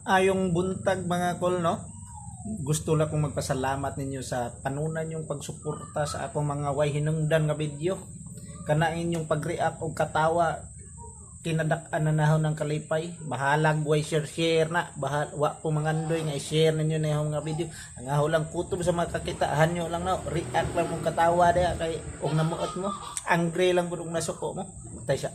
Yung buntag mga kol, no? Gusto lang kong magpasalamat ninyo sa panunan yung pagsuporta sa akong mga way hinungdan nga video. Kana inyong pag-react o katawa, kinadak-an na nahon ng kalipay. Bahalag way share na. Wa po mga andoy nga i-share ninyo na yung nga video. Ang aho lang kutob sa mga kakitaan nyo lang, no? React lang mong katawa daya kay og namuot mo. Angry lang po nasuko mo. Tay siya.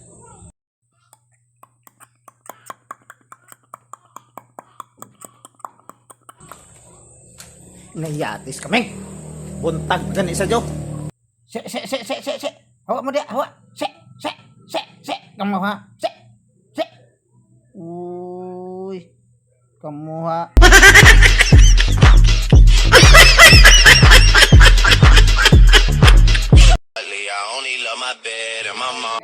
Nayatis kami. Buntag gani sa jo. Se. Hawa mo dia, hawa. Se. Kamu ha. Se. Uy. Kamu ha. I only love my bed and my mom.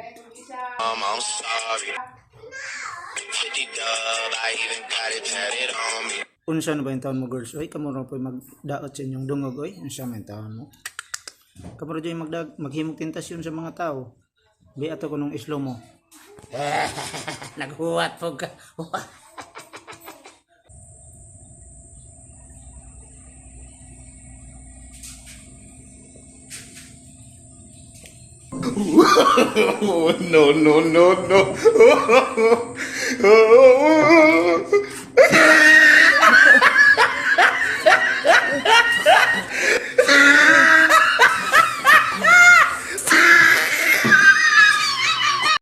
I'm sorry. 50 dub, I even got it tatted on me. Unsa na ba yung taon mo, girls? Oy, kamo ra po magdaot sa inyong dungog, oy. Unsa man taon mo? Kamo ra joy maghimog tentasyon sa mga tao. Bi ato ko nung islo mo. Naghuwat po ka. Oh, no.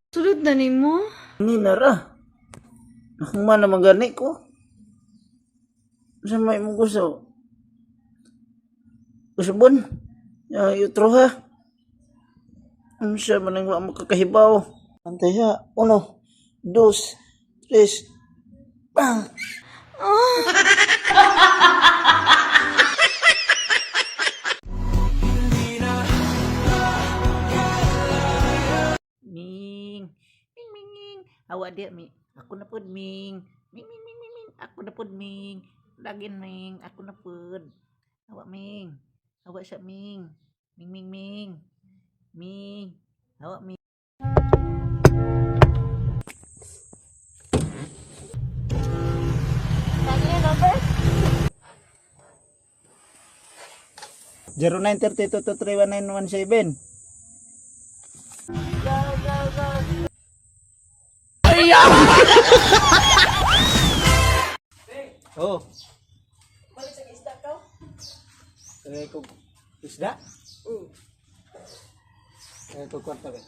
Sulod na ni mo? Ni nara. Akong man naman gani ko. Sa may mong gusto. Usabon. Yutro ha. Unsa man ang wa makakahibaw. Antay ha. 1, 2, 3. Bang! Ming. Awa dia mi. Aku na pod Ming. Ming. Aku na pod Ming. Lagin Ming. Aku na pod. Awa Ming. Awa siya Ming. Ming. Ming. Awa Ming. Lagi yung number? 0932231917. Oh. Balik sa isda ka? Kaya ko isda? Kaya ko kwarta ba?